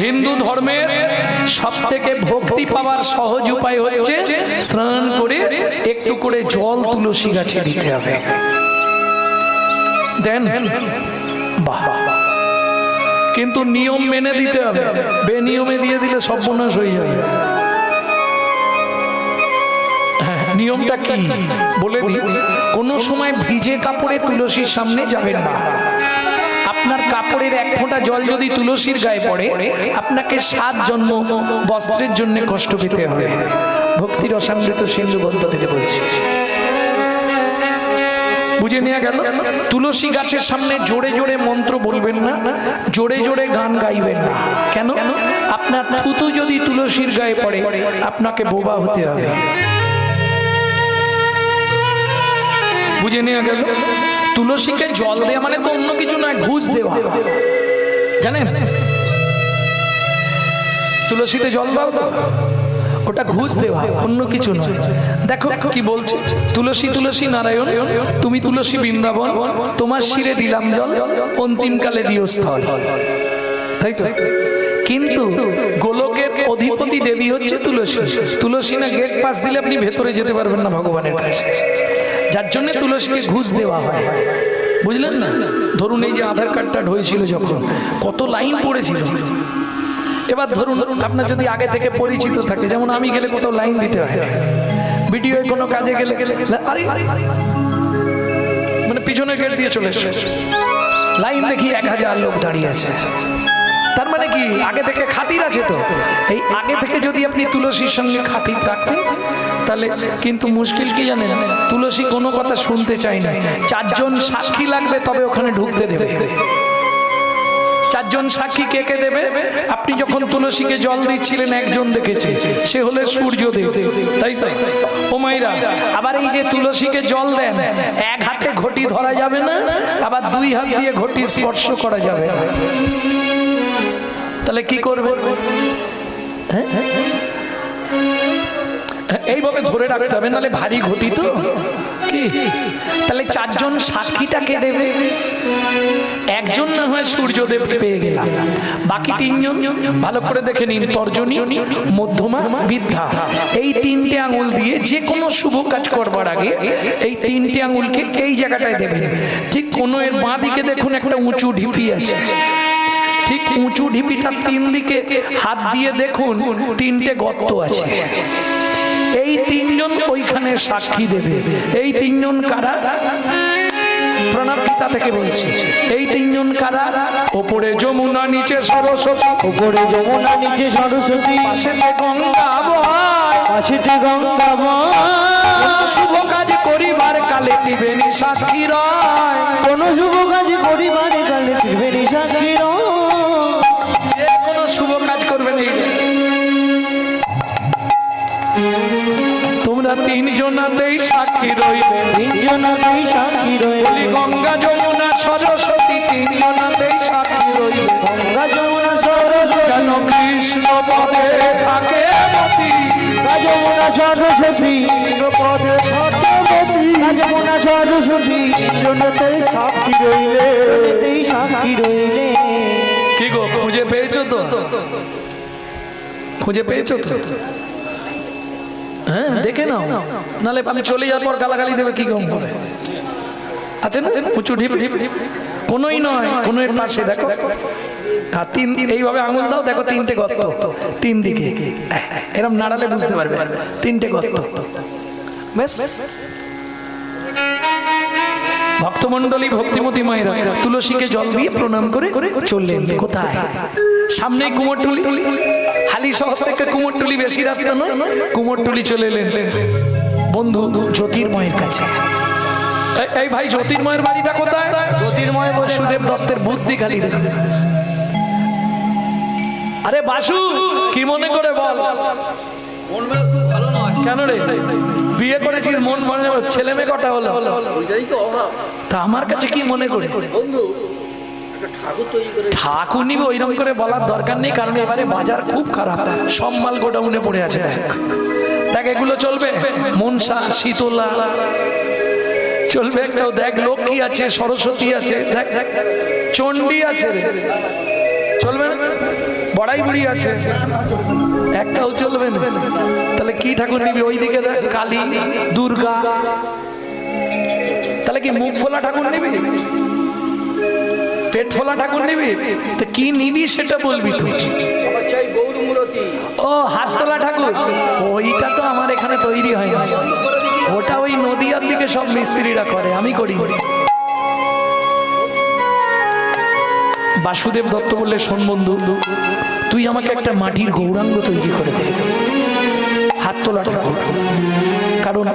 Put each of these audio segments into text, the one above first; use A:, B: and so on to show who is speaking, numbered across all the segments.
A: হিন্দু ধর্মের সবথেকে ভক্তি পাওয়ার সহজ উপায় হচ্ছে স্নান করে একটু করে জল তুলসী গাছে দিতে হবে। দেন? বাহ, কিন্তু নিয়ম মেনে দিতে হবে, বেনিয়মে দিয়ে দিলে সর্বনাশ হয়ে যাবে। নিয়মটা কি বলে দিই, কোনো সময় ভিজে কাপড়ে তুলসীর সামনে যাবেন না। আপনার কাপড়ের এক ফোঁটা জল যদি তুলসীর গায়ে পড়ে, আপনাকে 7 জন্ম বস্ত্রের জন্য কষ্ট পেতে হবে। ভক্তির অসামৃত সিন্ধু গ্রন্থ থেকে বলছি, বুঝে নেওয়া গেল? তুলসী গাছের সামনে জোরে জোরে মন্ত্র বলবেন না, জোরে জোরে গান গাইবেন না। কেন? আপনার থুতু যদি তুলসীর গায়ে পড়ে, আপনাকে বোবা হতে হবে। বুঝে নেওয়া গেল? তুলসীকে জল দেওয়া মানে তো অন্য কিছু নয়, ঘুষ দেওয়া, জানেন? তুলসীতে জল দাও তো, ওটা ঘুষ দেওয়া, অন্য কিছু নয়। দেখো কি বলছে, তুলসী তুলসী নারায়ণ, তুমি তুলসী বৃন্দাবন, তোমার শিরে দিলাম জল, অন্তিমকালে দিও স্থল। তাই তো? কিন্তু গোলকের অধিপতি দেবী হচ্ছে তুলসী। তুলসী না গেট পাস দিলে আপনি ভেতরে যেতে পারবেন না ভগবানের কাছে, যার জন্য তুলসীকে ঘুষ দেওয়া হয়। বুঝলেন না? ধরুন এই যে আধার কার্ডটা হয়েছিল যখন, কত লাইন পড়েছিল। এবার ধরুন আপনার যদি আগে থেকে পরিচিত থাকে, যেমন আমি গেলে কোথাও লাইন দিতে হয়, ভিডিও কোনো কাজে গেলে আরে মানে পিছনে গেট দিয়ে চলে এসে লাইন দেখি 1000 লোক দাঁড়িয়ে আছে। তার মানে কি আগে থেকে খাতির আছে। তো এই আগে থেকে যদি আপনি তুলসীর সঙ্গে খাতির রাখতেন, তাহলে কিন্তু মুশকিল কি জানেন, তুলসী কোনো কথা শুনতে চায় না। 4 জন সাক্ষী লাগবে তবে ওখানে ঢুকতে দেবে। 4 জন সাক্ষী কে কে দেবে? আপনি যখন তুলসীকে জল দিচ্ছিলেন একজন দেখেছে, সে হলে সূর্যদেব, তাই তো? ও মাইরা, আবার এই যে তুলসীকে জল দেন, এক হাতে ঘটি ধরা যাবে না, আবার 2 হাত দিয়ে ঘটি স্পর্শ করা যাবে না। তাহলে কি করবে? এইভাবে ধরে রাখতে হবে, নাহলে ভারী ঘটি তো কি। তাহলে 4 জন সাক্ষীটাকে দেবে, একজন না হয় সূর্যদেব পেয়ে গেলাম, বাকি 3 জন ভালো করে দেখে নিন, তর্জনী, মধ্যমা, বৃদ্ধা, এই 3টে আঙুল দিয়ে যে কোনো শুভ কাজ করবার আগে এই 3টে আঙুলকে এই জায়গাটায় দেবেন। ঠিক কোনো এর বাঁ দিকে দেখুন একটা উঁচু ঢিপি আছে, ঠিক উঁচু ঢিপিটার 3 দিকে হাত দিয়ে দেখুন 3টে গর্ত আছে। এই 3 জন ওইখানে সাক্ষী দেবে। এই 3 জন কারা? প্রণব গীতা থেকে বলছি। এই 3 জন কারা? ওপরে যমুনা, নিচে সরস্বতী,
B: উপরে যমুনা নিচে সরস্বতী,
A: পাশেতে গঙ্গা বয়,
B: পাশেতে গঙ্গা বয়।
A: শুভ কাজ করিবার কালে ত্রিবেণী সাক্ষী রয়,
B: কোন শুভ কাজ করিবার কালে ত্রিবেণী সাক্ষী রয়।
A: যে কোনো শুভ কাজ করবেন এই তোমরা 3 জনাতেই সাক্ষী রইবে,
B: 3 জনাতেই সাক্ষী রইবে।
A: গঙ্গা যমুনা সরস্বতী 3 জনাতেই সাক্ষী রইবে।
B: গঙ্গা যমুনা সরস্বতী,
A: যেন কৃষ্ণ পদে থাকে মতি,
B: যমুনা সরস্বতী, কৃষ্ণ পদে থাকে মতি। যমুনা সরস্বতী, 3 জনাতেই সাক্ষী রইলে, জনাতেই সাক্ষী রইলে।
A: কি গো, খুঁজে পেয়েছো তো? খুঁজে পেয়েছো তো? হ্যাঁ, দেখে নাও, নাহলে আমি চলে যাওয়ার পর গালাগালি দেবে কি গম হবে। আছে না উঁচু ঢিপ, কোনোই নয়, কোনো এর পাশে দেখো, আর 3 এইভাবে আঙুল দাও, দেখো 3টে গর্ত 3 দিকে, এরকম নাড়ালে বুঝতে পারবে 3টে গর্ত। বেশ, ভক্তমণ্ডলী, ভক্তিমতী মায়েরা তুলসীকে জল দিয়ে প্রণাম করে চললেন কোথায়? সামনে কুমোরটুলি, হালি শহর থেকে কুমোরটুলি বেশি রাস্তা নয়, কুমোরটুলি চলে এলেন বন্ধু জ্যোতির্ময়ের কাছে। এই ভাই, জ্যোতির্ময়ের বাড়িটা কোথায়? জ্যোতির্ময় বাসুদেব দত্তের বুদ্ধি খালি। আরে বাসু, কি মনে করে বল? কেন রে, বিয়ে করেছিস মন মনে, ছেলে মেয়ে কটা হলো? তা আমার কাছে কি মনে করে? ঠাকুর নিবে ওইরকম করে বলার দরকার নেই, কারণ এবারে বাজার খুব খারাপ, সব মাল গোডাউনে পড়ে আছে। দেখ এগুলো চলবে, মনসা, শীতলা চলবে একটাও। দেখ লক্ষ্মী আছে, সরস্বতী আছে, দেখ চণ্ডী আছে, চলবে না? বড়াই বুড়ি আছে, একটাও চলবে না। তাহলে কি ঠাকুর নিবি? ওইদিকে দেখ, কালী, দুর্গা। তাহলে কি মুখ ফোলা ঠাকুর নিবি? পেট ফোলা ঠাকুর নিবি? তো কি নিবি সেটা বলবি তুই। ও হাত তোলা ঠাকুর, ওইটা তো আমার এখানে তৈরি হয় না, ওটা ওই নদীয়ার দিকে সব মিস্ত্রিরা করে, আমি করি। বাসুদেব দত্ত বললে, শোন বন্ধু, তুই আমাকে একটা মাটির গৌরাঙ্গ তৈরি করে দে, হাত তোলা ঠাকুর। কারণ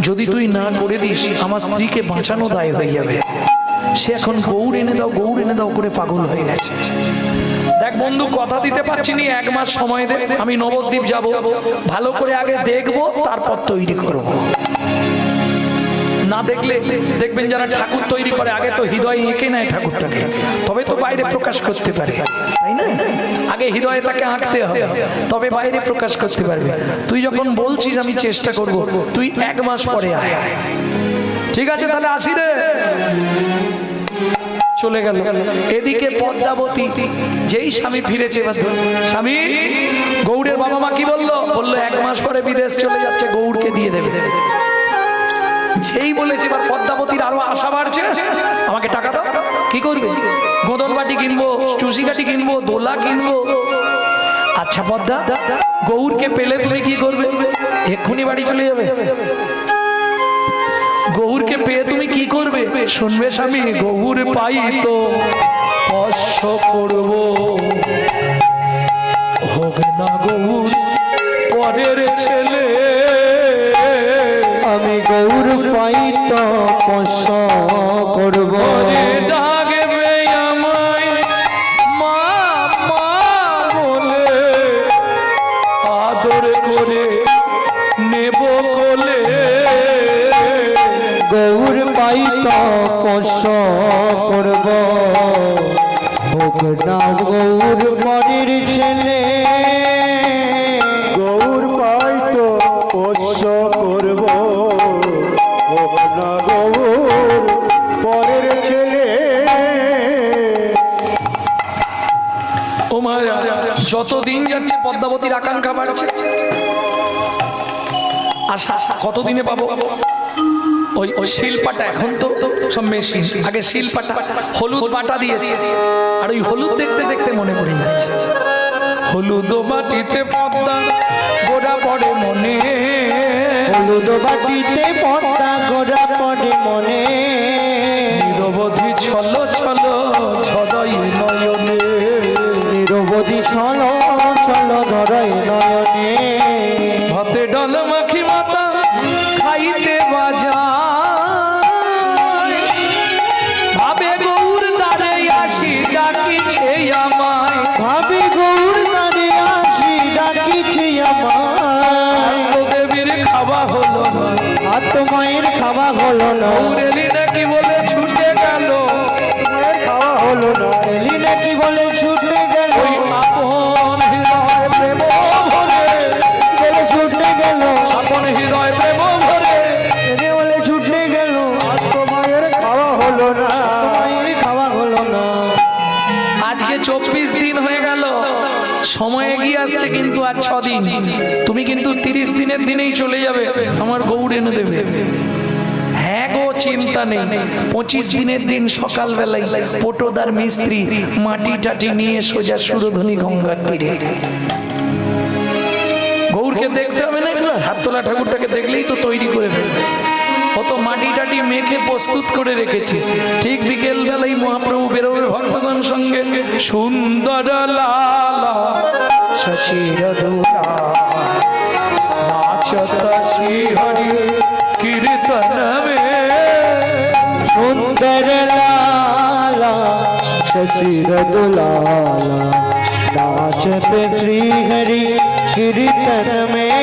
A: যদি তুই না করে দিস, আমার স্ত্রীকে বাঁচানো দায় হয়ে যাবে। সে এখন গৌর এনে দাও, গৌর এনে দাও করে পাগল হয়ে গেছে। দেখ বন্ধু, কথা দিতে পারছি না, 1 মাস সময় দে, আমি নবদ্বীপ যাব, ভালো করে আগে দেখবো, তারপর তৈরি করব। না দেখলে দেখবেন যারা ঠাকুর তৈরি করে, আগে তো হৃদয় এঁকে নেয় ঠাকুরটাকে, তবে তো বাইরে প্রকাশ করতে পারে, তাই না? আগে হৃদয়ে তাকে আঁকতে হবে, তবে বাইরে প্রকাশ করতে পারবে। তুই যখন বলছিস আমি চেষ্টা করব, তুই 1 মাস পরে আয়। ঠিক আছে, তাহলে আসি রে। চলে গেল। এদিকে পদ্মাবতী যেই স্বামী ফিরেছে, স্বামী, গৌড়ের বাবা মা কি বললো? বললো 1 মাস পরে বিদেশ চলে যাচ্ছে, গৌড়কে দিয়ে দেবে। সেই বলেছে, এবার পদ্মাবতীর আরো আশা বাড়ছে, আমাকে টাকা দাও। কি করবে? গোদন বাটি কিনবো, চুষি কাঠি কিনবো, দোলা কিনবো। আচ্ছা পদ্মা, গৌরকে পেলে তুমি কি করবে? এক্ষুনি বাড়ি চলে যাবে? গৌরকে পেয়ে তুমি কি করবে? শুনবে স্বামী, গৌর পাই তো স্পর্শ করব, হোক না গৌর পরের ছেলে।
B: আমি গৌর পাই তো স্পর্শ করব,
A: ডাকবে আমায় মা মা বলে, আদর করে নেব কোলে।
B: গৌর পাই তো স্পর্শ করব, হোক না গৌর পরের ছেলে। গৌর পাই তো স্পর্শ করব, হোক না গৌর পরের ছেলে।
A: ও মায়েরা, যতদিন যাচ্ছে পদ্মাবতীর আকাঙ্ক্ষা বাড়ছে। আশা কতদিনে পাবো? ওই শিলপাটা, এখন তো সব মেশিন, আগে শিলপাটা, হলুদ বাটা দিয়েছে, আর ওই হলুদ দেখতে দেখতে মনে পড়ে যাচ্ছে, হলুদ বাটিতে পদ্মা গোড়া পড়ে মনে,
B: হলুদ বাটিতে পদ্মা গোড়া পড়ে মনে।
A: নিরবধি ছল ছল ছদই নয়নে,
B: নিরবধি ছল ছল ধরই নয়নে।
A: ভাতে ডাল মাখি মাতা খাইতে বাজা, ভাবে গৌর তারে আসি ডাকিছে আমায়,
B: ভাবি গৌর তারে আসি ডাকিছে আমায়।
A: তো দেবীর খাওয়া হলো না,
B: আর তো মায়ের খাওয়া হলো না,
A: গৌরেলি নাকি বলে ছুটে গেল,
B: মায়ের খাওয়া হলো না, এলি নাকি বলে ছুটে গেল।
A: ওই আপন হৃদয় প্রেম ভরে,
B: বলে ছুটে গেল,
A: আপন হৃদয় প্রেম ভরে,
B: এনে বলে ছুটে গেল। আর তো মায়ের খাওয়া হলো না, মায়ের খাওয়া হলো না।
A: আজকে 24 দিন হয়ে গেল, সময় এগিয়ে আসছে, কিন্তু আর 6 দিন। তুমি কিন্তু 30 দিনের দিনেই চলে যাবে, আমার গৌর এনে দেবে। হ্যাঁ গো, চিন্তা নেই। 25 দিনের দিন সকালবেলায় পটোদার মিস্ত্রি মাটি টাটি নিয়ে সোজা সুরধনী গঙ্গার তীরে। গৌরকে দেখতে হবে না, হাত তোলা ঠাকুরটাকে দেখলেই তো তৈরি করে ফেলবে। কত মাটি টাটি মেখে প্রস্তুত করে রেখেছি। ঠিক বিকেল বেলায় মহাপ্রভু বেরোবে ভক্তগণ সঙ্গে। সুন্দর লালা সচির দুলা নাচত শ্রী হরি কীর্তন মে,
B: সুন্দর লালা সচির দুলালা नाचते श्री हरि कीर्तन में।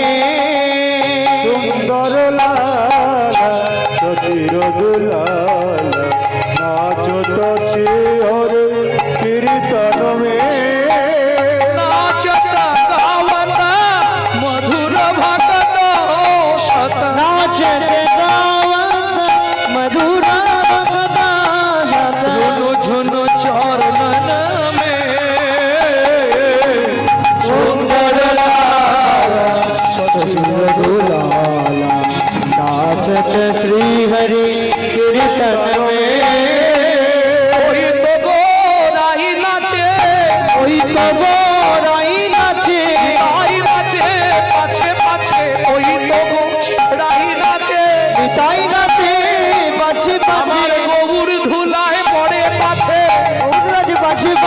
B: सुंदर लाला सचिर दुलाला नाचते श्री हरि कीर्तन में।
A: नाचता गावता मधुर भक्त सत,
B: नाचते गावता मधुर भक्त सत।
A: झुनु झुनु चरणन में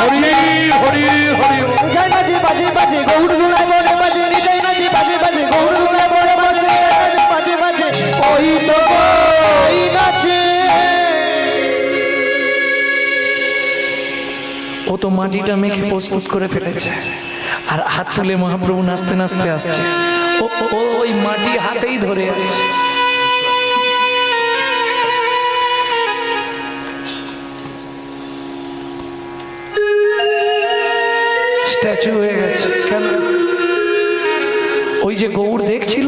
A: হরি হরি হরি
B: নিতাই নাচে বাজে বাজে গৌর দুলায় বনে বাজে নিতাই নাচে বাজে বাজে গৌর দুলায় বনে বাজে বাজে বাজে ওই তো ওই নাচে।
A: ও তো মাটিটা মেখে প্রস্তুত করে ফেলেছে আর হাত তুলে মহাপ্রভু নাচতে নাচতে আসছে। ও ও ওই মাটি হাতেই ধরে আছে। স্ট্যাচু হয়ে গেছে কেন? ওই যে গৌর দেখছিল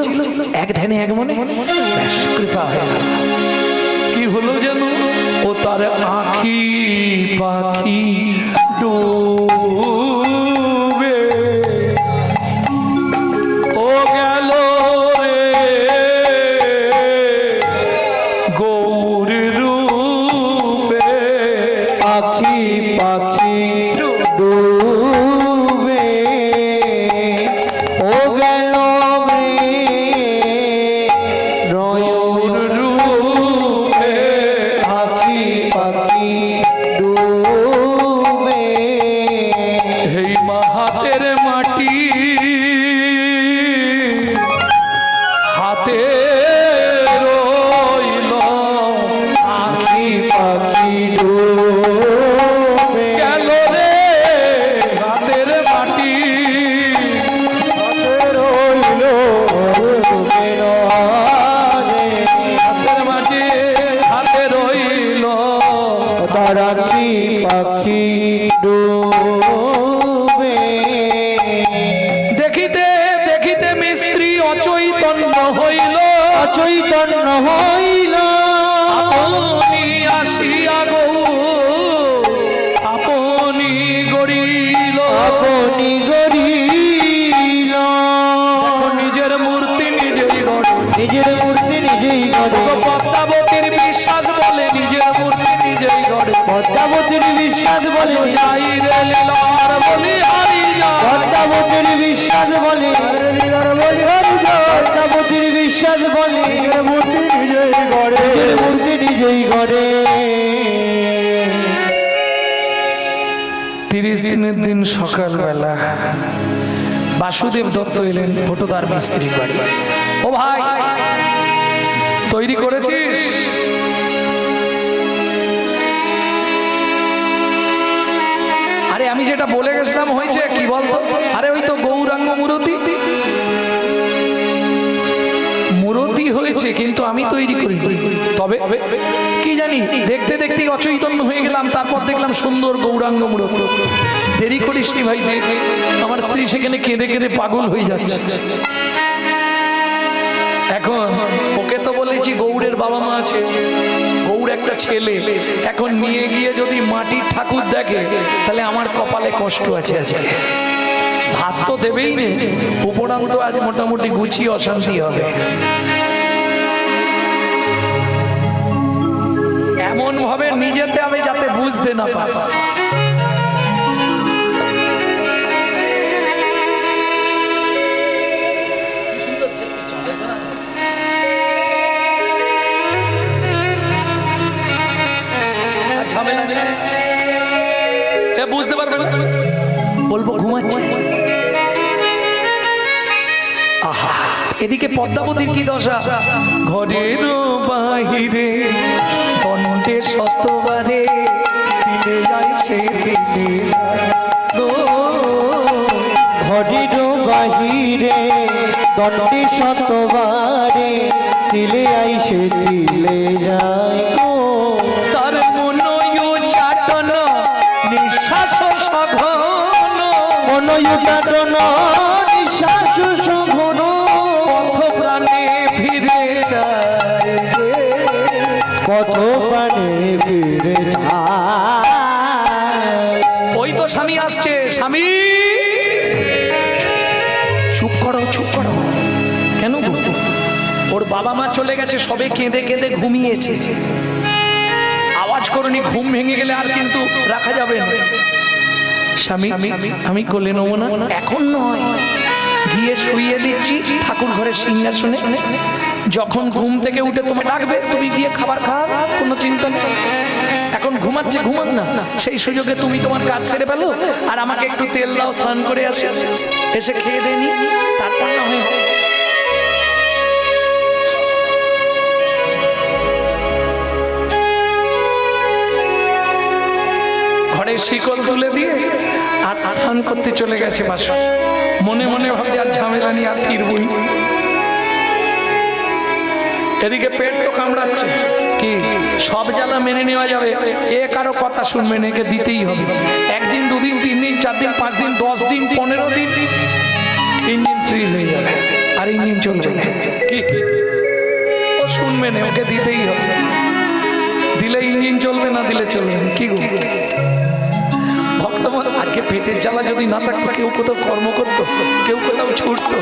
A: এক ধ্যানে এক মনে, ব্যাস কৃপা হয়ে গেল। কি হলো যেন ও তার আঁখি পাখি ডুবে ও গেল রে গৌর রূপে
B: পাখি পাখি ডুবে ও গেল রে নয়ন
A: রূপে
B: পাখি পাখি ডুবে
A: এই হাতের মাটি হাতে রইল
B: পাখি পাখি ডুবে
A: গেল রে হাতের মাটি
B: রইল
A: হাতের মাটি হাতে রইল
B: তারাকি পাখি ডুবে
A: দেখিতে দেখিতে মিস্ত্রি অচৈতন্য হইল
B: অচৈতন্য হইল
A: আপনি আসিয়া গৌ আপনি গড়িল
B: আপনি গরিল
A: দেখো নিজের মূর্তি নিজেই গড়ে
B: নিজের মূর্তি নিজেই গড়ে
A: পদ্মাবতীর বিশ্বাস বলে নিজের মূর্তি নিজেই গড়ে
B: পদ্মাবতীর বিশ্বাস বলে
A: যাই রে লীলার বলি হারি যা
B: পদ্মাবতীর বিশ্বাস বলে পদ্মাবতীর বিশ্বাস বলে মূর্তি নিজেই গড়ে মূর্তি নিজেই গড়ে
A: 30 দিনের দিন সকালবেলা বাসুদেব দত্ত এলেন ফটোদার মিস্ত্রির বাড়ি। ও ভাই তৈরি করেছিস? আরে আমি যেটা বলে গেছিলাম হয়েছে কি বলতো? আরে ওই তো গৌরাঙ্গ মূরতি মূরতি হয়েছে কিন্তু আমি তৈরি করি। তবে কি জানি দেখতে দেখতে অচৈতন্য হয়ে গেলাম, তারপর দেখলাম সুন্দর গৌরাঙ্গ মূরতি। দেরি করিস নি ভাই, দেখ আমার স্ত্রী সেখানে কেঁদে কেঁদে পাগল হয়ে যাচ্ছে। এখন ওকে তো বলেছি গৌড়ের বাবা মা আছে, গৌড় একটা ছেলে, এখন নিয়ে গিয়ে যদি মাটির ঠাকুর দেখে তাহলে আমার কপালে কষ্ট আছে আজকে। ভাত তো দেবেই না, উপরান্ত আজ মোটামুটি গুছিয়ে অশান্তি হবে। এমন ভাবে নিজেতে আমি যাতে বুঝতে না পারি। বুঝতে পারবে না, বলবো ঘুমাচ্ছে। আহা, এদিকে পদ্মাবতীর কি দশা, ঘরের বাহিরে কণ্ঠে শতবারে দিলে যায় সে দিলে
B: ঘরের বাহিরে দণ্ডে শতবারে দিলে আইসে দিলে যায়
A: তার মনয় চাটন নিঃশ্বাস সঘন
B: মনয়ুটাটন নিঃশ্বাস সঘন
A: পথ প্রাণে ফিরে যায়
B: পথ প্রাণে ফিরে যায়।
A: ওই তো স্বামী আসছে, স্বামী চুপ করো চুপ করো। কেন গো? ওর বাবা মা চলে গেছে, সবে কেঁদে কেঁদে ঘুমিয়েছে, আওয়াজ করনি, ঘুম ভেঙে গেলে আর কিন্তু রাখা যাবে না। স্বামী আমি কোলে নেবো না, এখন নয়, গিয়ে শুইয়ে দিচ্ছি ঠাকুর ঘরের সিংহাসনে, যখন ঘুম থেকে উঠে তোমায় ডাকবে, তুমি গিয়ে খাবার খাওয়া, কোনো চিন্তা নেই। এখন ঘুমাচ্ছে, ঘুমান না, সেই সুযোগে তুমি তোমার কাজ সেরে ফেলো, আর আমাকে একটু তেল দাও, স্নান করে আসে, এসে খেয়ে দেনি, তারপর না হয়। ঘরের শিকল তুলে দিয়ে আর স্নান করতে চলে গেছে বাসন, মনে মনে ভাবছে আর ঝামেলা নিয়ে আর ফিরবই। এদিকে পেট তো কামড়াচ্ছে, কি সব জ্বালা মেনে নেওয়া যাবে? এ কারো কথা শুনবে না, একে দিতেই হবে। একদিন, দুদিন, 3 দিন, 4 দিন, 5 দিন, 10 দিন, 15 দিন ইঞ্জিন ফ্রিজ হয়ে যাবে, আর ইঞ্জিন চলবে না। কি ও শুনবে না, ওকে দিতেই হবে। দিলে ইঞ্জিন চলবে, না দিলে চলবে না। কি গো ভক্তমান, আজকে পেটের জ্বালা যদি না থাকতো, কেউ কোথাও কর্ম করতো, কেউ কোথাও ছুটতো?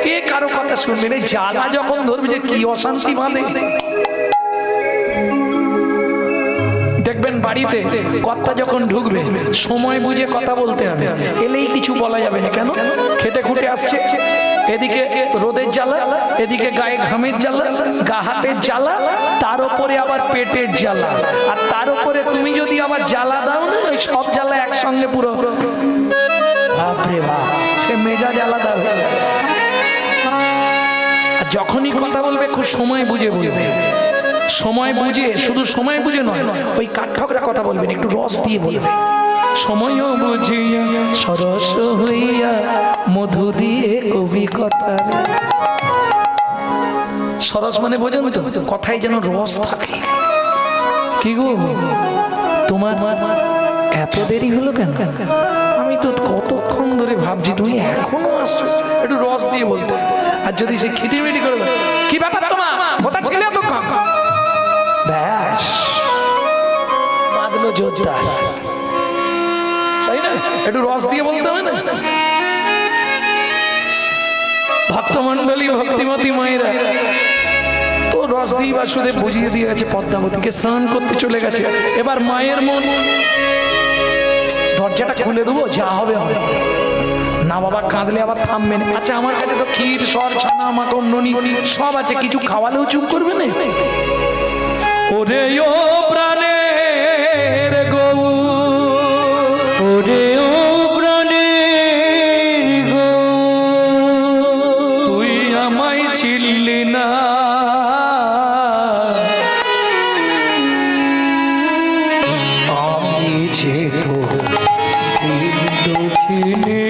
A: কে কারো কথা শুনবে না? জ্বালা যখন ধরবে, যে কি অশান্তি বাঁধে। দেখবেন বাড়িতে কর্তা যখন ঢুকবে, সময় বুঝে কথা বলতে হবে, এলেই কিছু বলা যাবে না। কেন? খেটে খুঁটে আসছে, এদিকে রোদের জ্বালা, এদিকে গায়ে ঘামের জ্বালা, গা হাতের জ্বালা, তার উপরে আবার পেটের জ্বালা, আর তার উপরে তুমি যদি আবার জ্বালা দাও না, ওই সব জ্বালা একসঙ্গে পুরো বাপরে বাপ, সে মেজাজ আলাদা হয়ে যাবে। আর যখনই কথা বলবে, খুব সময় বুঝে বলবে, সময় বুঝে, শুধু সময় বুঝে নয়, ওই কাঠঠকরা কথা বলবেন, একটু রস দিয়ে বলবে। সময়ও বুঝিয়া সরস হইয়া মধু দিয়ে কবি কথা। সরস মানে বোঝেন তো, কথায় যেন রস থাকে। কি গো তোমার এত দেরি হলো কেন? আমি তো কতক্ষণ ধরে ভাবছি, তুমি এখনো আসছো। একটু রস দিয়ে বলতে। আর যদি সে খিটিমিটি করবে, কি ব্যাপার তোমার, কোথা ছিলে তো কম, ব্যাস বাঁধলো জোরদার, তাই না? একটু রস দিয়ে বলতে হবে না? ভক্তমন্ডলী, ভক্তিমতী মায়েরা তো রস দিয়ে বাসুদেব বুঝিয়ে দিয়ে গেছে, পদ্মাবতীকে স্নান করতে চলে গেছে। এবার মায়ের মন, দরজাটা খুলে দেবো, যা হবে হবে, না বাবা কাঁদলে আবার থামবে না। আচ্ছা আমার কাছে তো ক্ষীর, সর, ছানা, মাখন, ননি সব আছে, কিছু খাওয়ালেও চুপ করবে না। ওরে ও প্রাণের গৌ, ওরে ও প্রাণের গৌ, তুই আমায় চিনলি না, আমি যে তো দক্ষিণে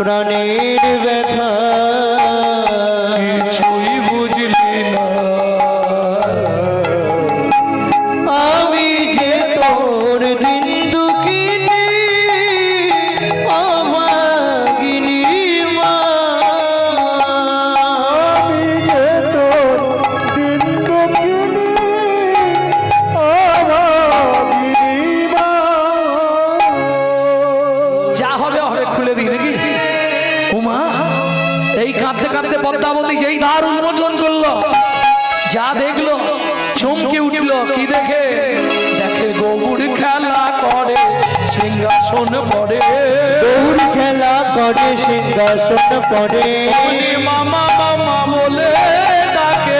B: প্রাণের ব্যথা
A: কিছুই বুঝলি না,
B: আমি যে তোর দিন দুঃখিনী অভাগিনী মা, আমি যে তোর দিন দুঃখিনী অভাগিনী মা।
A: যা হবে হবে, খুলে দিই নাকি? উমা এই কাঁদতে কাঁদতে পদ্মাবতী যেই দ্বার উন্মোচন করলো, যা দেখলো চমকে উঠলো। কি দেখে? দেখে গৌর খেলা করে, সিংহাসন পড়ে,
B: গৌর খেলা করে, সিংহাসন পড়ে,
A: মামা মামা বলে ডাকে,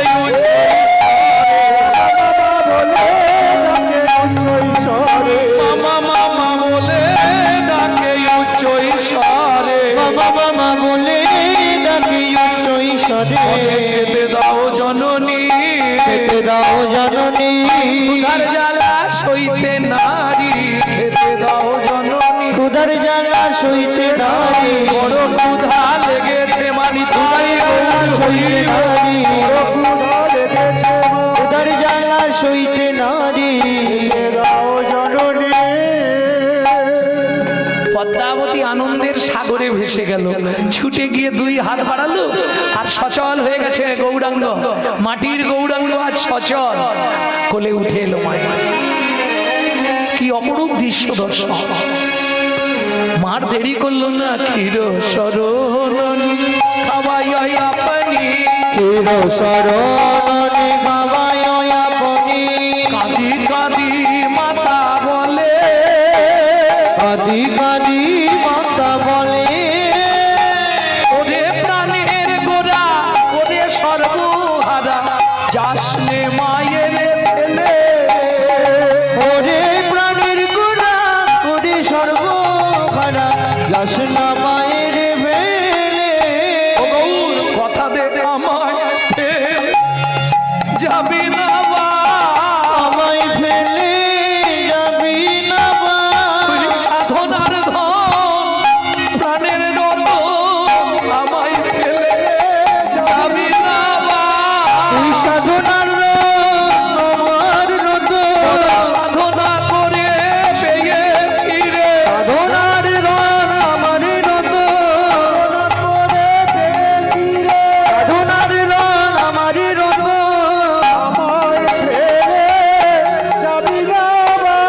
A: মামা মামা বলে ডাকে উচ্চ ঈশ্বরে,
B: মামা মামা বলে ডাকে উচ্চ ঈশ্বরে।
A: খেতে দাও জননী,
B: খেতে দাও জননী,
A: ক্ষুধার জ্বালা সইতে নারী, খেতে দাও জননী,
B: ক্ষুধার জ্বালা সইতে নারী,
A: বড় ক্ষুধা
B: সইতে নারী উদার জ্বালা সইতে নারী দাও জননী।
A: পদ্মাবতী আনন্দের সাগরে ভেসে গেল, ছুটে গিয়ে দুই হাত বাড়ালো আর সচল হয়ে গেছে গৌরাঙ্গ, মাটির গৌরাঙ্গ আজ সচল কোলে উঠে এলো মায়ের। কি অপরূপ দৃশ্য দর্শন, মার দেরি করলো না। ক্ষীর সরণী খাওয়াই আপনি,
B: ক্ষীর সরণী খাওয়াই আপনি,
A: কাঁদি কাঁদি মাতা বলে,
B: কাঁদি কাঁদি মাতা বলে,
A: ওরে প্রাণের গোরা ওরে সর্বহারা যাসনে মায়ের ফেলে,
B: ওরে প্রাণের গোড়া ওরে সর্বহারা যাস না মায়ের ফেলে।
A: ও গৌর কথা দে আমায় ফেলে যাবি না বা,
B: আমায় ফেলে যাবি না বা,
A: তুই সাধনার ধন প্রাণের রতন আমায় ফেলে যাবি না বা,
B: তুই সাধনার আমার রত,
A: সাধনা করে পেয়েছি রে,
B: সাধনার আমার রত, সাধনার আমার রত, আমায় ফেলে যাবি না বা।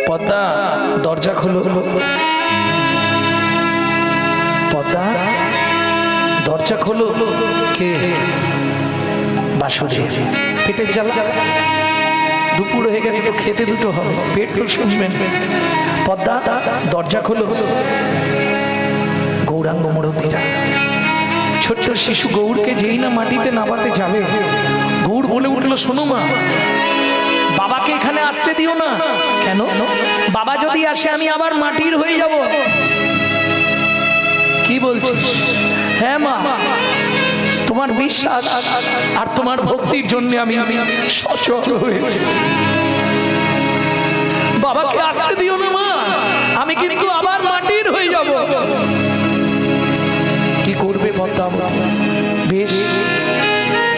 A: পদ্মা দরজা খোলো, পদ্মা দরজা খোলো। কে? বাসুদেব। পেটের জ্বালা, দুপুর হয়ে গেছে তো খেতে দুটো হবে, পেট তো শুনবেন। পদ্মা দরজা খোলো। গৌরাঙ্গ মূর্তিটা ছোট্ট শিশু গৌরকে যেই না মাটিতে নামাতে যাবে, গৌর বলে উঠলো, শোনো মা, বাবাকে এখানে আসতে দিও না। কেন? বাবা যদি আসে আমি আবার মাটির হয়ে যাব। কি বলছিস? হ্যাঁ মা, তোমার বিশ্বাস আর তোমার ভক্তির জন্য আমি সচল হয়েছি। বাবাকে আসতে দিও না মা, আমি কিন্তু আবার মাটির হয়ে যাব। কি করবে পদ্মাবতী? বেশ,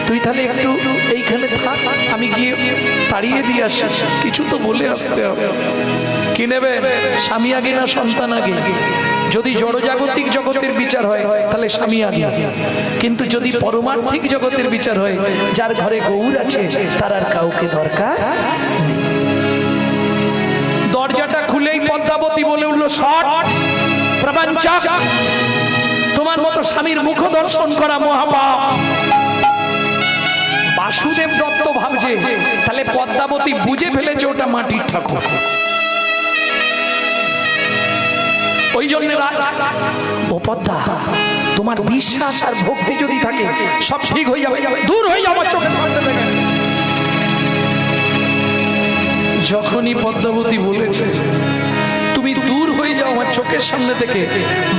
A: তুই তাহলে একটু এইখানে থাক, আমি গিয়ে তাড়িয়ে দিয়ে আসি, কিছু তো বলে আসতে হবে। কি নেবেন? স্বামী আগে না সন্তান আগে? যদি জড়জাগতিক জগতের বিচার হয় তাহলে স্বামী আগে, কিন্তু যদি পরমার্থিক জগতের বিচার হয়, যার ঘরে গৌর আছে তার আর কাউকে দরকার নেই। দরজাটা খুলেই পদ্মাবতী বলে উঠলো, শট প্রপঞ্চক, তোমার মতো স্বামীর মুখ দর্শন করা মহাপাপ। বাসুদেব দত্ত ভাবছে তাহলে পদ্মাবতী বুঝে ফেলেছে ওটা মাটির ঠাকুর, ওই জন্য ও পদ্মা, তোমার বিশ্বাস আর ভক্তি যদি থাকে সব ঠিক হয়ে যাবে, দূর হয়ে যাবে চোখের সামনে থেকে। যখনই পদ্মাবতী বলেছে তুমি দূর হয়ে যাও আমার চোখের সামনে থেকে,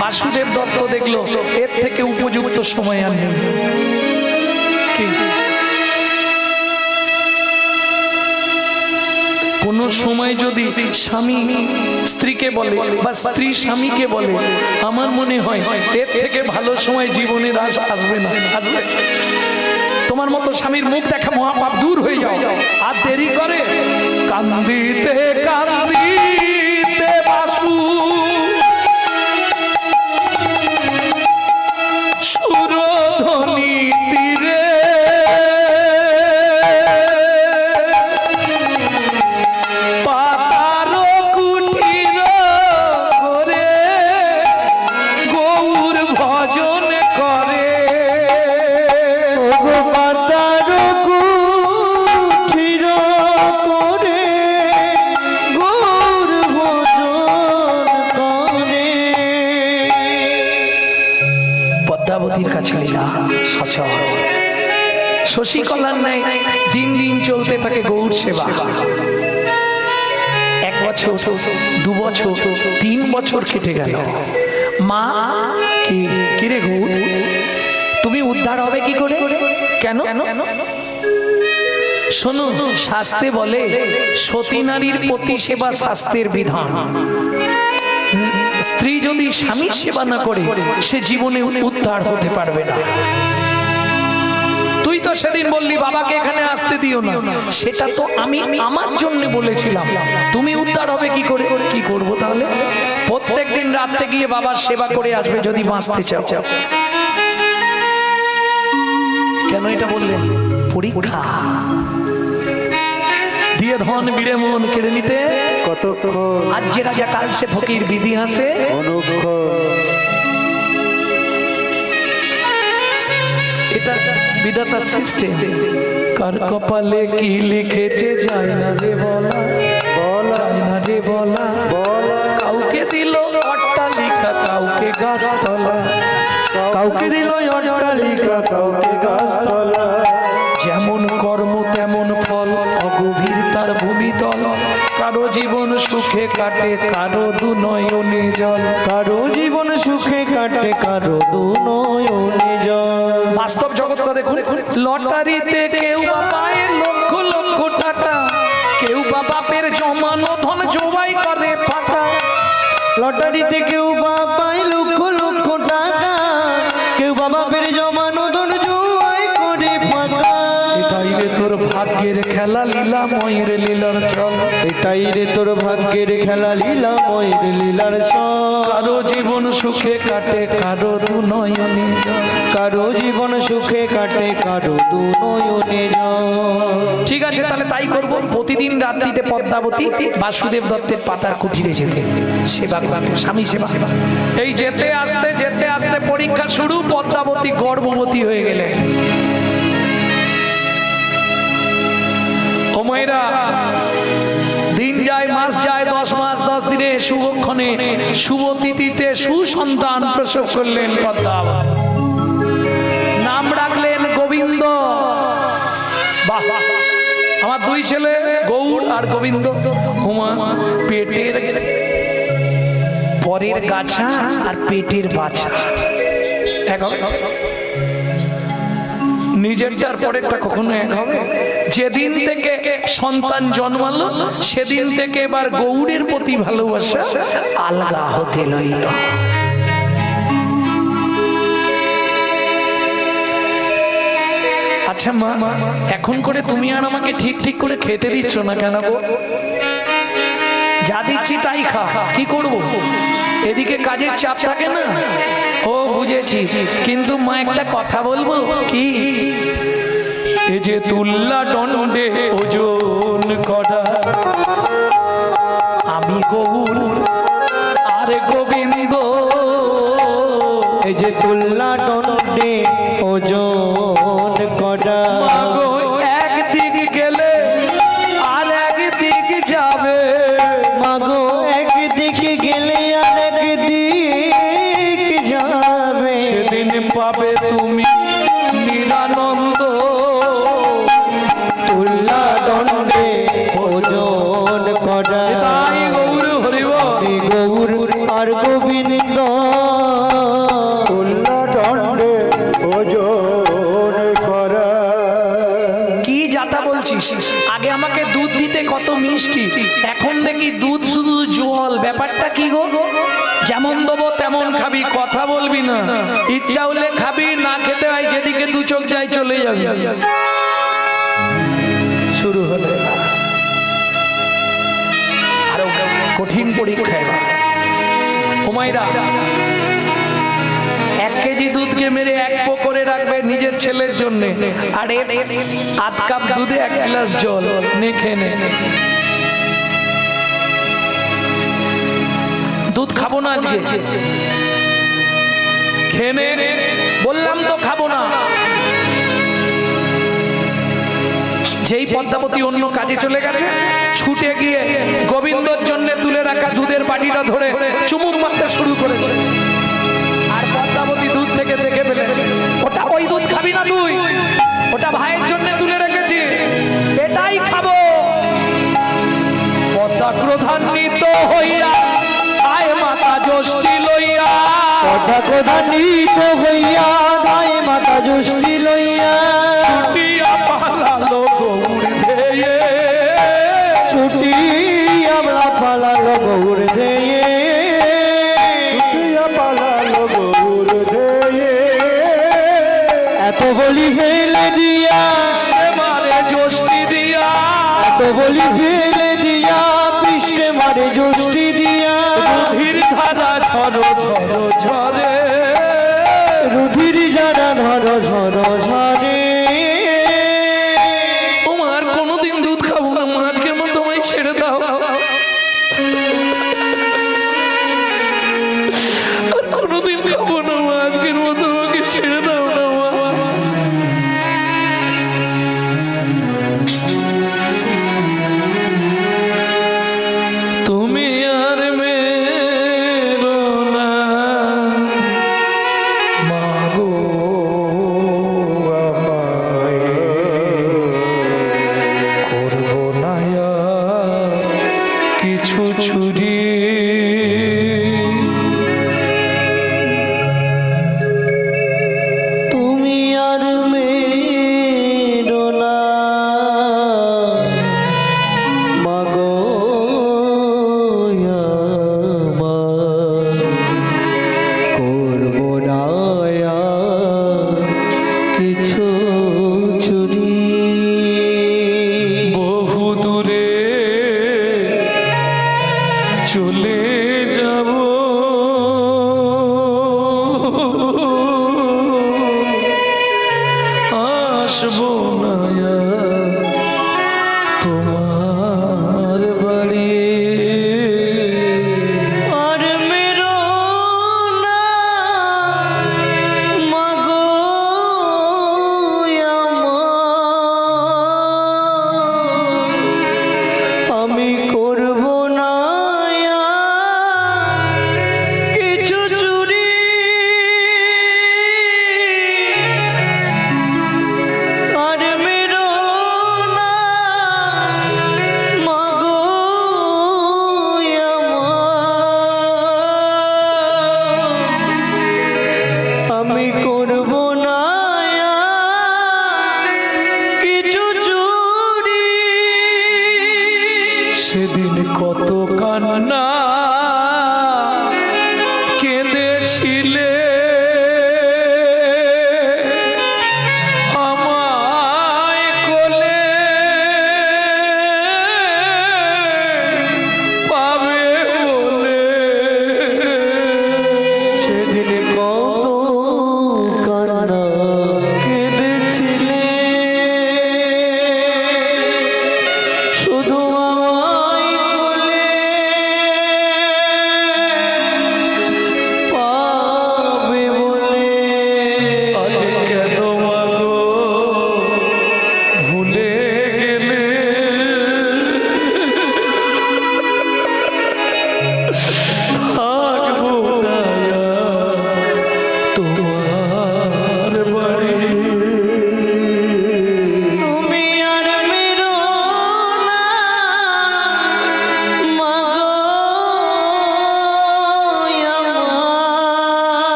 A: বাসুদেব দত্ত দেখলো এর থেকে উপযুক্ত সময় আর নেই। কোন সময় যদি স্বামী স্ত্রীকে বলে বা স্ত্রী স্বামীকে বলে, আমার মনে হয় এর থেকে ভালো সময় জীবনে আসবে না। আসবে? তোমার মতো স্বামীর মুখ দেখা মহাপাপ, দূর হয়ে যাও। আর দেরি করে কান্দিতে কান্দিতে বাসু সুরধ্বনি তীরে পাতার কুটির করে গৌর ভজন করে,
B: পাতার কুঠির করে গৌর ভজন করে।
A: পদ্মাবতীর কাছে লীলা সচল, শশীকলার ন্যায় দিন দিন চলতে থাকে গৌর সেবা। 1 বছর, 2 বছর, 3 বছর কেটে গেল। মা কি রে গৌর, তুমি উদ্ধার হবে কি করে? কেন? শোনো, শাস্ত্রে বলে সতী নারীর পতি সেবা শাস্ত্রের বিধান। স্ত্রী যদি স্বামীর সেবা না করে সে জীবনে উদ্ধার হতে পারবে না। তুই তো সেদিন বললি বাবাকে এখানে আসতে দিও না, সেটা তো আমি আমার জন্য বলেছিলাম। তুমি উদ্ধার হবে কি করে? কি করব তাহলে? প্রত্যেকদিন রাতে গিয়ে বাবার সেবা করে আসবে যদি বাঁচতে চাও। কেন এটা বললেন? পরীক্ষা দিয়ে ধন বিড়ে মন কেড়ে নিতে
B: কতক্ষণ
A: আজ যে রাজা কাল সে ফকির বিধি হাসে
B: অনুক্ষণ।
A: এটা বিধাতার সিস্টেম। কার কপালে কি লিখেছে যায় না রে বলা, যায় না রে বলা। কাউকে দিল অট্টালিকা, কাউকে গাছতলা,
B: কাউকে দিল অট্টালিকা, কাউকে গাছতলা।
A: যেমন কর্ম তেমন ফল, অগভীর তার ভূমিতল। কারো জীবন সুখে কাটে, কারো দু নয়নে জল।
B: কারো জীবন সুখে কাটে, কারো দু নয়নে জল।
A: বাস্তব জগৎটা দেখুন। লটারিতে কেউ বা পায় লক্ষ লক্ষ টাকা, কেউ বা বাপের জমানো ধন জবাই করে ফাঁকা।
B: লটারিতে কেউ বা পায় লক্ষ লক্ষ টাকা, কেউ বা বাপের জমানো ধন জবাই করে ফাঁকা।
A: এটাই রে তোর ভাগ্যের খেলা, লীলা ময়ের লীলার চল।
B: এটাই রে তোর ভাগ্যের খেলা, লীলা ময়ের লীলার চল।
A: কারো জীবন সুখে কাটে, কারো দু নয়নে জল।
B: কারো জীবন সুখে কাটে, কারো দু নয়নে জল।
A: ঠিক আছে, তাহলে তাই করব। প্রতিদিন রাত্রিতে পদ্মাবতী বাসুদেব দত্তের পাতার কুঠিরে যেতে সেবা করতে, স্বামী সেবা। এই যেতে আসতে যেতে আসতে পরীক্ষা শুরু। পদ্মাবতী গর্ভবতী হয়ে গেলেন। ও মায়েরা, দিন যায় মাস যায়, 10 মাস 10 দিনে শুভক্ষণে শুভ তিথিতে সুসন্তান প্রসব করলেন পদ্মাবতী। নাম রাখলেন গোবিন্দ। বাহ, আমার দুই ছেলে গৌড় আর গোবিন্দ। হুমা পেটের পরের গাছা আর পেটের বাছা এক হবে? নিজেরটার পরেরটা কখনো এক হবে? যেদিন থেকে সন্তান জন্মালো সেদিন থেকে এবার গৌড়ের প্রতি ভালোবাসা আলগা হতে লইল। আচ্ছা মা, এখন করে তুমি আর আমাকে ঠিক ঠিক করে খেতে দিচ্ছ না কেন গো? যা দিচ্ছি তাই খা, কি করব? এদিকে কাজের চাপ থাকে না? ও বুঝেছি, কিন্তু মা একটা কথা বলবো কি? এ যে তুল্লা দণ্ডে ওজন করা, আমি গৌর আর গোবিন্দ।
B: এই যে তুল্লা দণ্ডে ওজন করা,
A: একদিক গেলে আর একদিক যাবে।
B: মাগো একদিকে গেলে আর একদিক যাবে।
A: সেদিন পাবে তুমি নিরানন্দ।
B: তুল্লা দণ্ডে ওজন করা,
A: তাই গৌর হরিব
B: গৌর আর গোবিন্দ। তুল্লা দণ্ডে ওজন করা।
A: কি যাতা বলছিস? আগে আমাকে দুধ দিতে কত মিষ্টি, এখন দেখি দুধ শুধু জল। ব্যাপারটা কি গো? যেমন দেবো তেমন খাবি, কথা বলবি না। ইচ্ছা হলে খাবি, না খেতে হয় যেদিকে দু চোখ যায় চলে যাবি। শুরু হলো আরো কঠিন পরীক্ষা। এবার হুমায়রা 1 কেজি দুধকে মেরে 1 পো করে রাখবে নিজের ছেলের জন্য, আর আধ কাপ দুধে 1 গ্লাস জল নে খেয়ে নে। দুধ খাবো না আজকে, খেয়ে নে। বললাম তো খাবো না। যেই পদ্মাবতী অন্য কাজে চলে গেছে, ছুটে গিয়ে গোবিন্দর জন্য তুলে রাখা দুধের বাটিটা ধরে চুমুক মারতে শুরু করেছে। আর পদ্মাবতী দুধ থেকে দেখে ফেলেছে, ওটা ওই দুধ খাবি না তুই, ওটা ভাইয়ের জন্য তুলে রেখেছি, এটাই খাবো। পদ্মা ক্রোধান্বিত হইয়া আয় মাতা জ্যোষ্ঠী লইয়া,
B: পদ্মা ক্রোধান্বিত হইয়া আয় মাতা জ্যোষ্ঠী লইয়া,
A: ছুটিয়া পালালো গৌর ধেয়ে,
B: ছুটি আমরা পালালো গৌর ধেয়ে। বলি ফেলে দিয়া,
A: পৃষ্ঠে মারে যষ্টি দিয়া,
B: এত বলি ফেলে দিয়া, পৃষ্ঠে মারে যষ্টি দিয়া,
A: রুধির ধারা ঝরো ঝরো ঝরে,
B: রুধির যারা ধর ঝর ঝরে।
A: তোমার কোনোদিন দুধ খাবো না মা, আজকের মতো তোমায় ছেড়ে দাও, আর কোনোদিন খাবো না মা, আজকের মতো আমাকে ছেড়ে দাও না মা। তুমি আর মেরো না,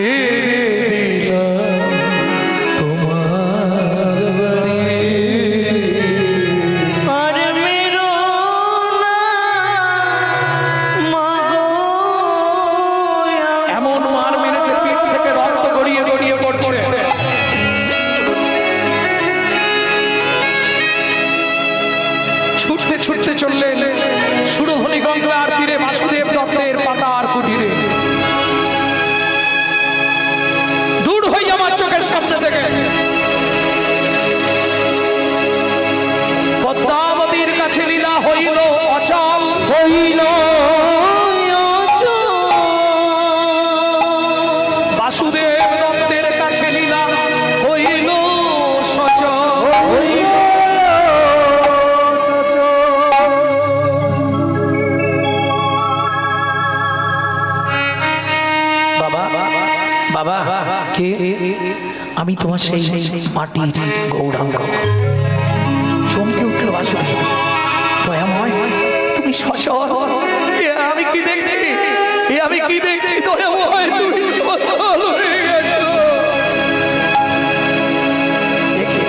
A: ছেড়ে দিলাম তোমার বাড়ি।
B: আর মেরো না মাগো,
A: এমন মার মেরেছে পিঠ থেকে রক্ত গড়িয়ে গড়িয়ে পড়ছে। ছুটতে ছুটতে চললেন সুরধনী গঙ্গার তীরে বাসুদেব দত্তের পাতার কুটিরে। দূর হয়ে আমার চোখের সামনে থেকে পদ্মাবতীর কাছে লীলা হইল অচল,
B: হইল
A: বাসুদেব দত্তের কাছে লীলা হইল সচল। বাবা বাবা কে? আমি তোমার সেই মাটির গৌরাঙ্গ। চমকে উঠল বাসুদেব, দয়াময় তুমি সচল। আমি কি দেখছি, আমি কি দেখছি? দয়াময় তুমি সচল হয়ে গেছো। দেখে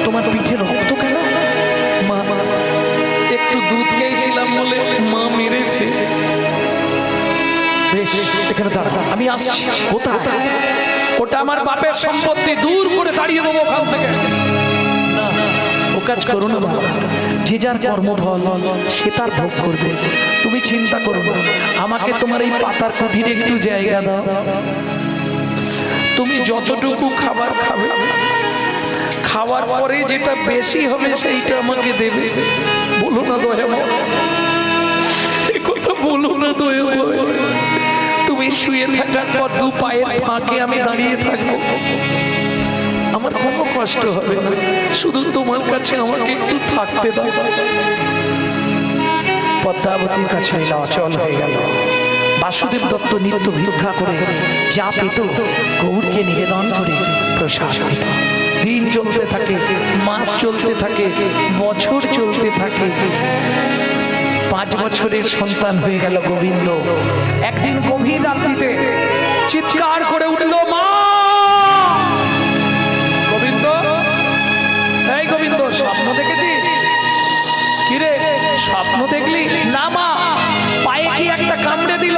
A: তোমার পিঠে রক্ত কেন? মা একটু দুধ খেয়েছিলাম বলে মা মেরেছে। বেশ এখানে দাঁড়াও, আমি আসছি। কোথায়? ওটা আমার বাপের সম্পত্তি, দূর করে তাড়িয়ে দেবো ওখান থেকে। না, ও কাজ করো না বাবা, যে যার কর্মফল সে তার ভোগ করবে। তুমি চিন্তা করো না, আমাকে তোমার এই পাতার কুঠিরে একটু জায়গা দাও। তুমি যতটুকু খাবার খাবে, খাওয়ার পরে যেটা বেশি হবে সেইটা আমাকে দেবে। বলো না দয়াময়, এই কথা বলো না দয়াময়। তুমি শুয়ে থাকার পর দু পায়ের ফাঁকে আমি দাঁড়িয়ে থাকবো, আমার কোনো কষ্ট হবে না। শুধু তোমার কাছে আমাকে একটু থাকতে দাও। পদ্মাবতীর কাছে লীলা অচল হয়ে গেল। বাসুদেব দত্ত নিত্য ভিক্ষা করে যা পেত গৌরকে নিবেদন করে প্রসাদ পেত। দিন চলতে থাকে, মাস চলতে থাকে, বছর চলতে থাকে। 5 বছরের সন্তান হয়ে গেল গোবিন্দ। একদিন গভীর রাত্রিতে চিৎকার করে উঠল, মা! গোবিন্দ, এই গোবিন্দ, স্বপ্ন দেখেছিস? কিরে স্বপ্ন দেখলি? না মা, পায়ে কি একটা কামড়ে দিল।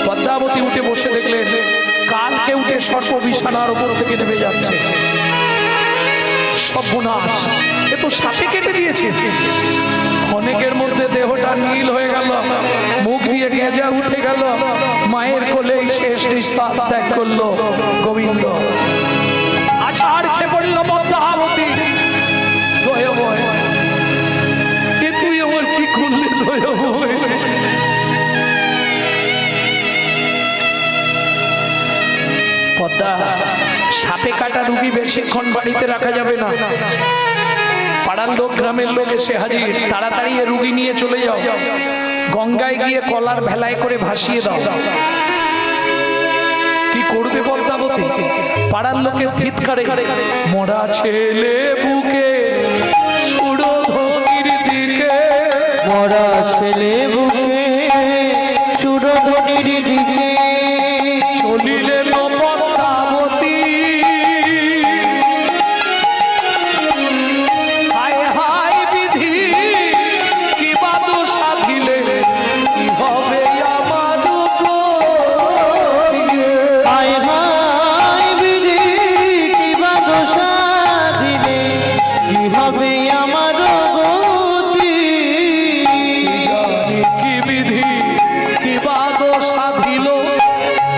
A: পদ্মাবতী উঠে বসে দেখলেন কালকে উঠে সর্প বিছানার উপর থেকে নেমে যাচ্ছে। সর্বনাশ, এ তো সাপে কেটে দিয়েছে। অনেকের মধ্যে দেহটা নীল হয়ে গেল, মুখ দিয়ে গেঁজা উঠে গেল। মায়ের কোলেই শেষ নিঃশ্বাস ত্যাগ করলো গোবিন্দ। আছাড় খেয়ে পড়ল পদ্মাবতী। দয়াময়, এ তুই আমার কি করলি দয়াময়? পদ্মা, সাপে কাটা রুগী বেশিক্ষণ বাড়িতে রাখা যাবে না। পাড়ার লোক, গ্রামের লোক এসে হাজির। তাড়াতাড়ি এ রুগী নিয়ে চলে যাও, গঙ্গায় গিয়ে কলার ভেলায় করে ভাসিয়ে দাও। কি করবে পদ্মাবতী? পাড়ার লোকের চিৎকারে মরা ছেলে বুকে সুরধনীর দিকে,
B: মরা ছেলে বুকে সুরধনীর দিকে
A: চলিলে পদ্মাবতী। হায় হায় বিধি, কি বাদু সাধিলে কি হবে আমার গতি।
B: হায় হায় বিধি, কি বা দশা দিলে কি হবে আমার গতি।
A: কি জানি কি বিধি, কি বাদ সাধিল,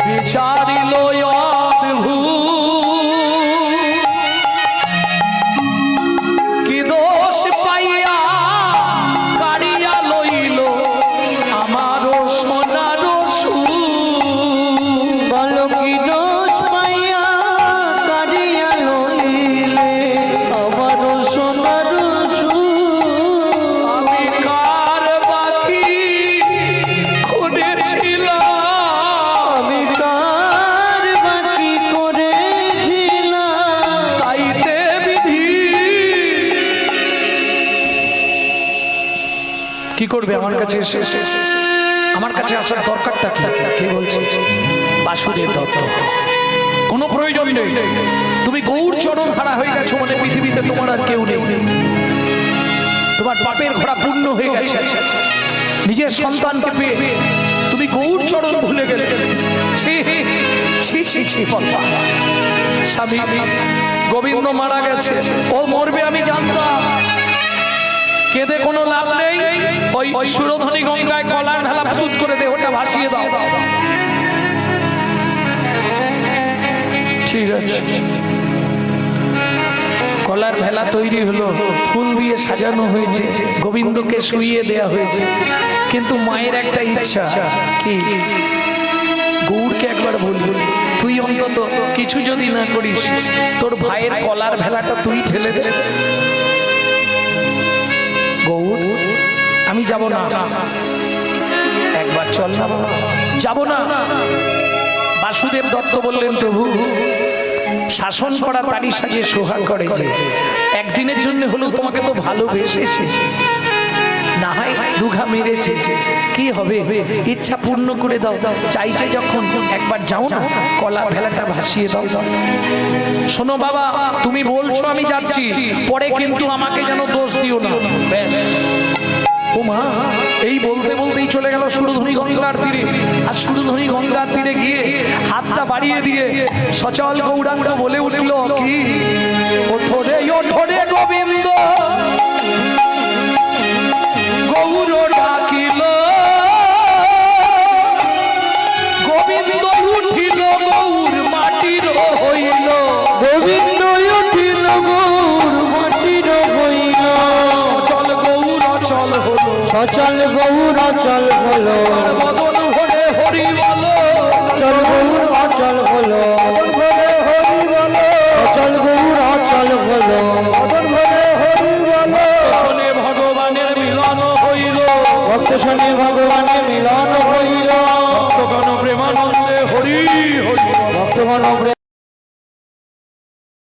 A: বিচারিল অদ্ভুত। কি দোষ পাইয়া কাড়িয়া লইল আমারও সোনারও সুর।
B: বলো কি দোষ পাইয়া কাড়িয়া লইলে আমার সোনার সুর।
A: আমি কার বাকি করেছিলাম,
B: আমি কার বাকি করেছিলাম,
A: তাইতে বিধি। কি করবে আমার কাছে এসে? আমার কাছে আসার দরকারটা কি? কে বলছে? বাসুদেব দত্ত। কোনো প্রয়োজন নেই, তুমি গৌর চরণ হারা হয়ে গেছো মানে পৃথিবীতে তোমার আর কেউ নেই। তোমার পাপের ঘোড়া পূর্ণ হয়ে গেছে, নিজের সন্তানকে পেয়ে তুমি গৌর চরণ ভুলে গেলে। ছি ছি ছি ছি পল্পা, স্বামী গোবিন্দ মারা গেছে, ও মরবে আমি জানতাম। কেঁদে কোনো লাভ নেই, ওই সুরধনী গঙ্গায় কলার ঢালা প্রস্তুত করে দেহটা ভাসিয়ে দাও। ঠিক আছে, কলার ভেলা তৈরি হলো, ফুল দিয়ে সাজানো হয়েছে, গোবিন্দকে শুইয়ে দেয়া হয়েছে। কিন্তু মায়ের একটা ইচ্ছা, কি গৌরকে একবার বলবো, তুই অন্তত কিছু যদি না করিস, তোর ভাইয়ের কলার ভেলাটা তুই ঠেলে দে। গৌর, আমি যাব না, একবার চল না। যাব না। বাসুদেব দত্ত বললেন, প্রভু শাসন করা তারই সাজে সোহাগ করে, যে একদিনের জন্য হলেও তোমাকে তো ভালোবেসেছে, না হয় দুঘা মেরেছে, কি হবে, ইচ্ছা পূর্ণ করে দাও। চাইছে যখন একবার যাও না, কলার ভেলাটা ভাসিয়ে দাও। শোনো বাবা, তুমি বলছো আমি যাচ্ছি, পরে কিন্তু আমাকে যেন দোষ দিও না। ব্যাস। ও মা, এই বলতে বলতেই চলে গেল সুরধনী গঙ্গার তীরে। আর সুরধনী গঙ্গার তীরে গিয়ে হাতটা বাড়িয়ে দিয়ে সচল গৌরাঙ্গ বলে উঠল, কি ওঠো রে গোবিন্দ, গৌর ডাকিল, গোবিন্দ উঠিল, গৌর মাটির হইল,
B: গোবিন্দ উঠিল, গৌর মাটির হইল,
A: সচল গৌর অচল হলো,
B: সচল গৌর অচল হলো,
A: বদন ভরে হরি বলো,
B: অচল গৌর অচল হলো, হরি বলো, অচল গৌর অচল হলো, হরি বলো।
A: শোনে ভগবানের মিলন হইল,
B: ভক্ত শনি ভগবানের মিলন হইল,
A: ভক্তগণ প্রেমানন্দে হরি হরি,
B: ভক্তগণ